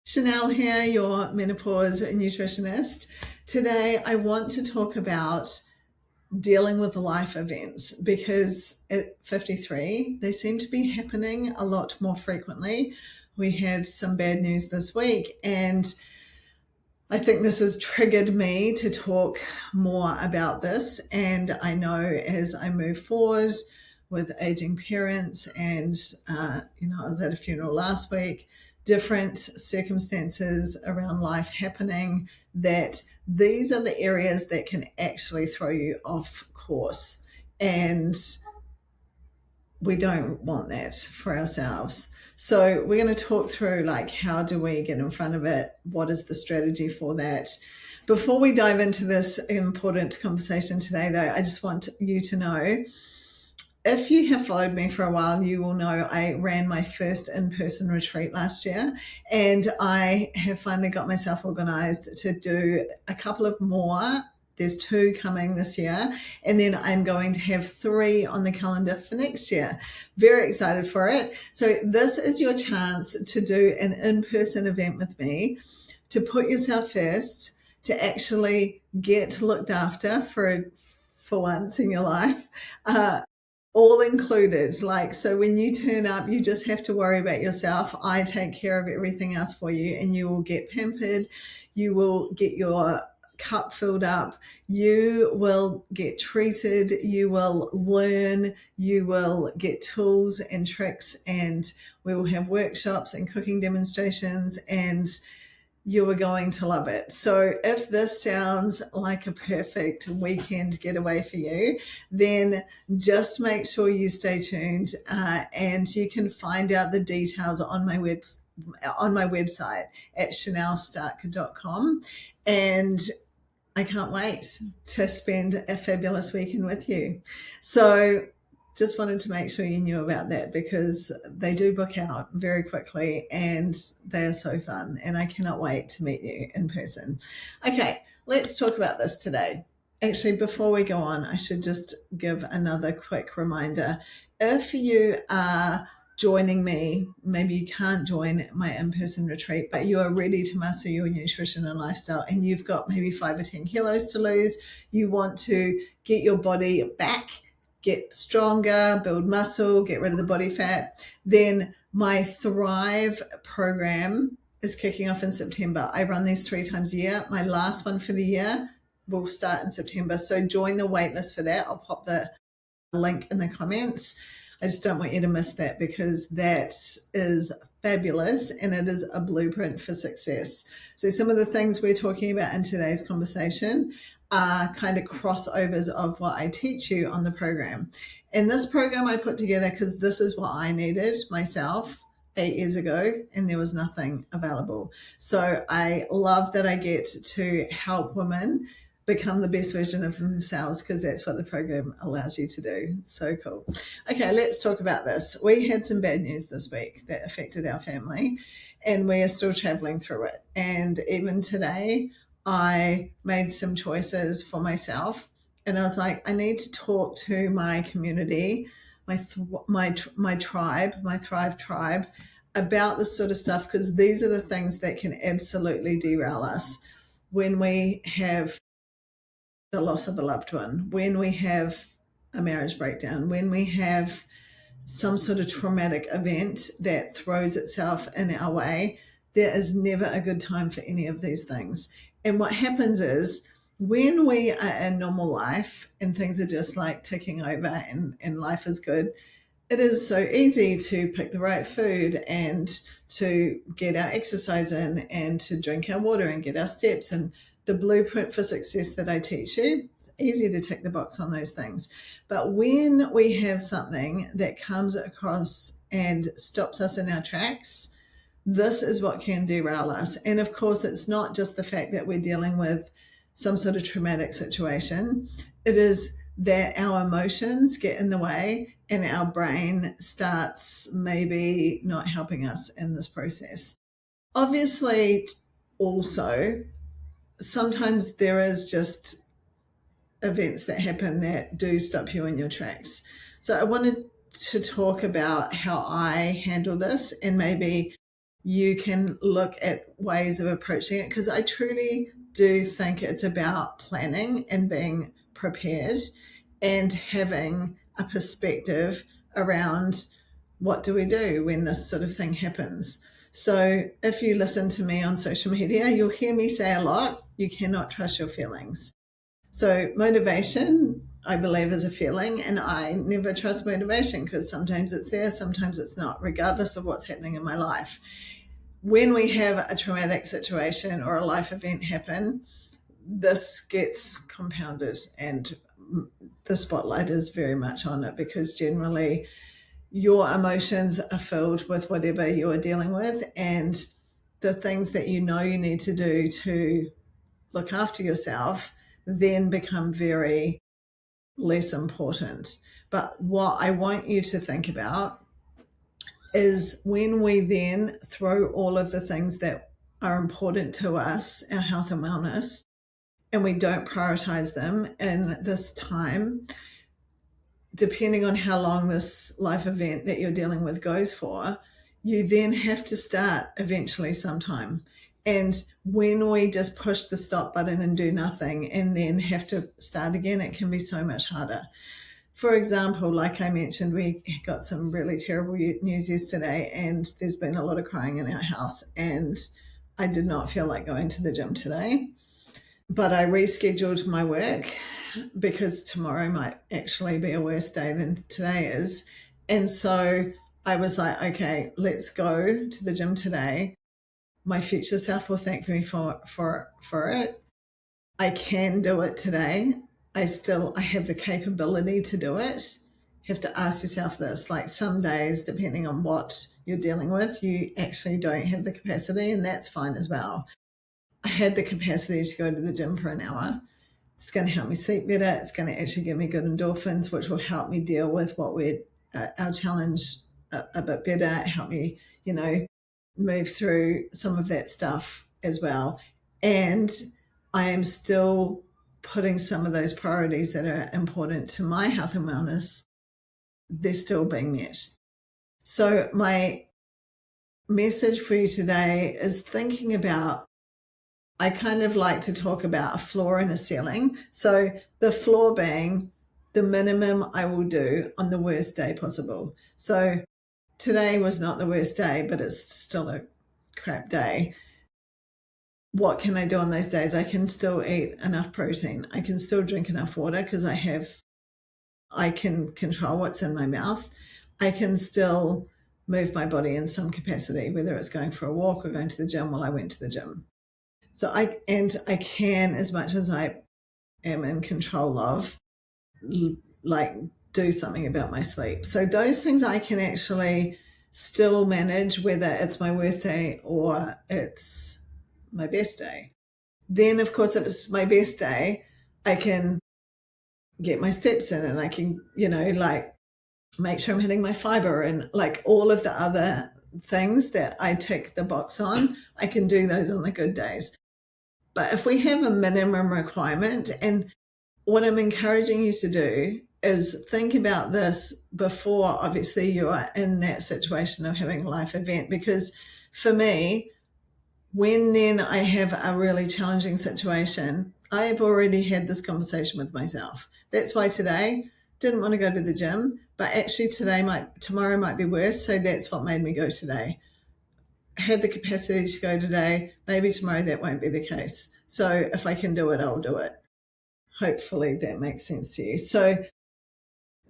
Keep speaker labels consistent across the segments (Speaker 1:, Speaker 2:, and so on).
Speaker 1: Chanel here, your menopause nutritionist. Today, I want to talk about dealing with life events because at 53, they seem to be happening a lot more frequently. We had some bad news this week, and I think this has triggered me to talk more about this. And I know as I move forward with aging parents, and I was at a funeral last week, different circumstances around life happening, that these are the areas that can actually throw you off course. And we don't want that for ourselves. So we're going to talk through, like, how do we get in front of it? What is the strategy for that? Before we dive into this important conversation today, though, I just want you to know, if you have followed me for a while, you will know I ran my first in-person retreat last year, and I have finally got myself organized to do a couple of more. There's 2 coming this year, and then I'm going to have 3 on the calendar for next year. Very excited for it. So this is your chance to do an in-person event with me, to put yourself first, to actually get looked after for once in your life. All included. Like, so when you turn up, you just have to worry about yourself. I take care of everything else for you, and you will get pampered. You will get your cup filled up. You will get treated. You will learn. You will get tools and tricks, and we will have workshops and cooking demonstrations, and you are going to love it. So if this sounds like a perfect weekend getaway for you, then just make sure you stay tuned, and you can find out the details on my website at chanelstark.com. And I can't wait to spend a fabulous weekend with you. So just wanted to make sure you knew about that, because they do book out very quickly and they are so fun, and I cannot wait to meet you in person. Okay, let's talk about this today. Actually, before we go on, I should just give another quick reminder. If you are joining me, maybe you can't join my in-person retreat, but you are ready to master your nutrition and lifestyle, and you've got maybe 5 or 10 kilos to lose, you want to get your body back, get stronger, build muscle, get rid of the body fat, then my Thrive program is kicking off in September. I run these 3 times a year. My last one for the year will start in September. So join the waitlist for that. I'll pop the link in the comments. I just don't want you to miss that, because that is fabulous, and it is a blueprint for success. So some of the things we're talking about in today's conversation are kind of crossovers of what I teach you on the program. And this program I put together because this is what I needed myself 8 years ago, and there was nothing available. So I love that I get to help women become the best version of themselves, because that's what the program allows you to do. So cool. Okay, let's talk about this. We had some bad news this week that affected our family, and we are still traveling through it. And even today, I made some choices for myself, and I was like, I need to talk to my community, my tribe, my Thrive tribe, about this sort of stuff, because these are the things that can absolutely derail us when we have the loss of a loved one, when we have a marriage breakdown, when we have some sort of traumatic event that throws itself in our way. There is never a good time for any of these things. And what happens is, when we are in normal life and things are just like ticking over, and life is good, it is so easy to pick the right food, and to get our exercise in, and to drink our water and get our steps, and the blueprint for success that I teach you. Easy to tick the box on those things. But when we have something that comes across and stops us in our tracks, this is what can derail us. And of course, it's not just the fact that we're dealing with some sort of traumatic situation. It is that our emotions get in the way, and our brain starts maybe not helping us in this process. Obviously, also, sometimes there is just events that happen that do stop you in your tracks. So I wanted to talk about how I handle this, and maybe you can look at ways of approaching it, because I truly do think it's about planning and being prepared and having a perspective around what do we do when this sort of thing happens. So if you listen to me on social media, you'll hear me say a lot, you cannot trust your feelings. So motivation, I believe, is a feeling, and I never trust motivation because sometimes it's there, sometimes it's not, regardless of what's happening in my life. When we have a traumatic situation or a life event happen, this gets compounded, and the spotlight is very much on it, because generally your emotions are filled with whatever you are dealing with, and the things that you know you need to do to look after yourself then become very less important. But what I want you to think about is when we then throw all of the things that are important to us, our health and wellness, and we don't prioritize them in this time, depending on how long this life event that you're dealing with goes for, you then have to start eventually sometime. And when we just push the stop button and do nothing and then have to start again, it can be so much harder. For example, like I mentioned, we got some really terrible news yesterday, and there's been a lot of crying in our house, and I did not feel like going to the gym today. But I rescheduled my work because tomorrow might actually be a worse day than today is. And so I was like, okay, let's go to the gym today. My future self will thank me for it. I can do it today. I have the capability to do it. You have to ask yourself this, like some days, depending on what you're dealing with, you actually don't have the capacity, and that's fine as well. I had the capacity to go to the gym for an hour. It's going to help me sleep better. It's going to actually give me good endorphins, which will help me deal with our challenge a bit better, help me, move through some of that stuff as well. And I am still putting some of those priorities that are important to my health and wellness, they're still being met. So my message for you today is thinking about, I kind of like to talk about a floor and a ceiling. So the floor being the minimum I will do on the worst day possible. So today was not the worst day, but it's still a crap day. What can I do on those days? I can still eat enough protein. I can still drink enough water because I can control what's in my mouth. I can still move my body in some capacity, whether it's going for a walk or going to the gym. Well, I went to the gym. So I can, as much as I am in control of, like, do something about my sleep. So those things I can actually still manage, whether it's my worst day or it's my best day. Then, of course, if it's my best day, I can get my steps in, and I can, like, make sure I'm hitting my fiber, and like all of the other things that I tick the box on, I can do those on the good days. But if we have a minimum requirement, and what I'm encouraging you to do is think about this before, obviously, you are in that situation of having a life event. Because for me, when then I have a really challenging situation, I've already had this conversation with myself. That's why today didn't want to go to the gym, but actually tomorrow might be worse. So that's what made me go today. Had the capacity to go today, maybe tomorrow that won't be the case. So if I can do it, I'll do it. Hopefully that makes sense to you. So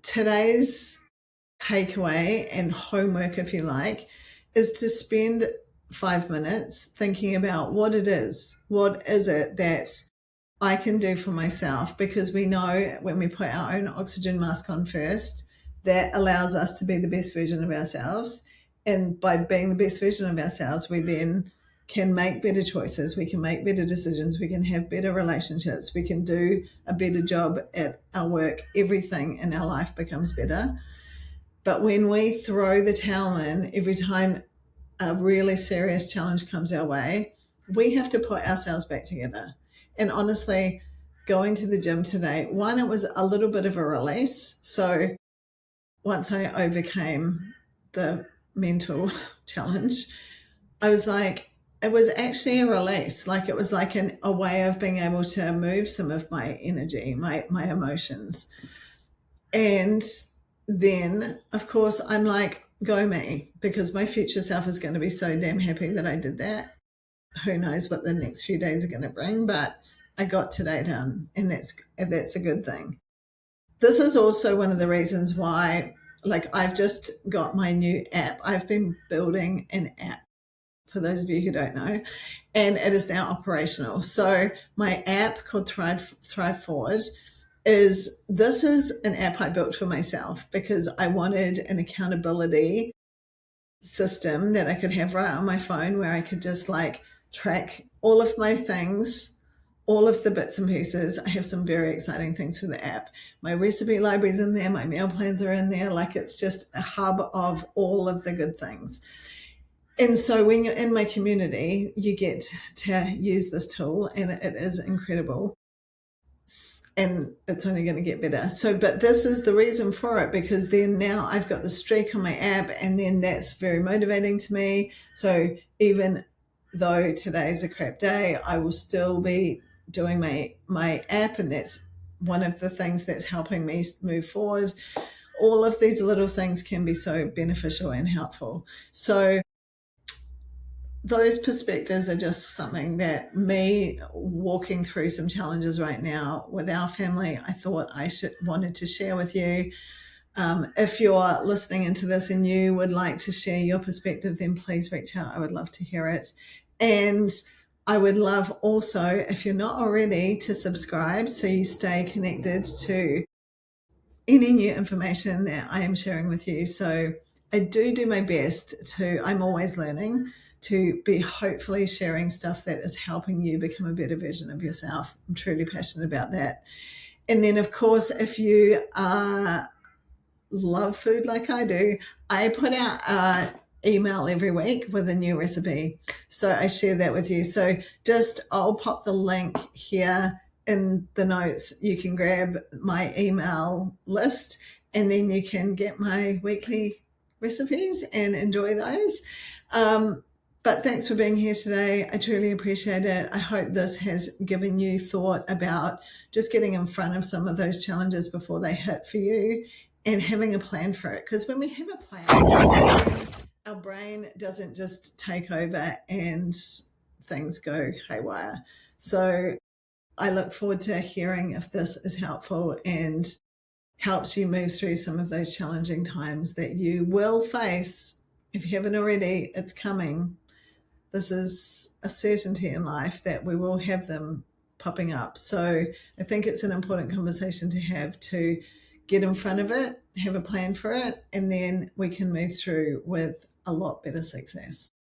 Speaker 1: today's takeaway and homework, if you like, is to spend 5 minutes thinking about what it is. What is it that I can do for myself? Because we know when we put our own oxygen mask on first, that allows us to be the best version of ourselves. And by being the best version of ourselves, we then can make better choices. We can make better decisions. We can have better relationships. We can do a better job at our work. Everything in our life becomes better. But when we throw the towel in every time a really serious challenge comes our way, we have to put ourselves back together. And honestly, going to the gym today, one, it was a little bit of a release. So once I overcame the mental challenge, I was like, it was actually a release. Like it was like a way of being able to move some of my energy, my emotions. And then, of course, I'm like, go me, because my future self is going to be so damn happy that I did that. Who knows what the next few days are going to bring, but I got today done, and that's a good thing. This is also one of the reasons why, like, I've just got my new app. I've been building an app, for those of you who don't know, and it is now operational. So my app called Thrive Forward is an app I built for myself because I wanted an accountability system that I could have right on my phone where I could just like track all of my things, all of the bits and pieces. I have some very exciting things for the app. My recipe library's in there, my meal plans are in there. Like it's just a hub of all of the good things. And so when you're in my community, you get to use this tool and it is incredible. And it's only going to get better. So, but this is the reason for it, because then now I've got the streak on my app, and then that's very motivating to me. So even though today's a crap day, I will still be doing my app, and that's one of the things that's helping me move forward. All of these little things can be so beneficial and helpful. So those perspectives are just something that me walking through some challenges right now with our family, I thought I wanted to share with you. If you're listening into this and you would like to share your perspective, then please reach out. I would love to hear it. And I would love also, if you're not already, to subscribe so you stay connected to any new information that I am sharing with you. So I do my best I'm always learning, to be hopefully sharing stuff that is helping you become a better version of yourself. I'm truly passionate about that. And then, of course, if you love food like I do, I put out an email every week with a new recipe. So I share that with you. So I'll pop the link here in the notes. You can grab my email list and then you can get my weekly recipes and enjoy those. But thanks for being here today. I truly appreciate it. I hope this has given you thought about just getting in front of some of those challenges before they hit for you and having a plan for it. Because when we have a plan, our brain doesn't just take over and things go haywire. So I look forward to hearing if this is helpful and helps you move through some of those challenging times that you will face. If you haven't already, it's coming. This is a certainty in life that we will have them popping up. So I think it's an important conversation to have, to get in front of it, have a plan for it, and then we can move through with a lot better success.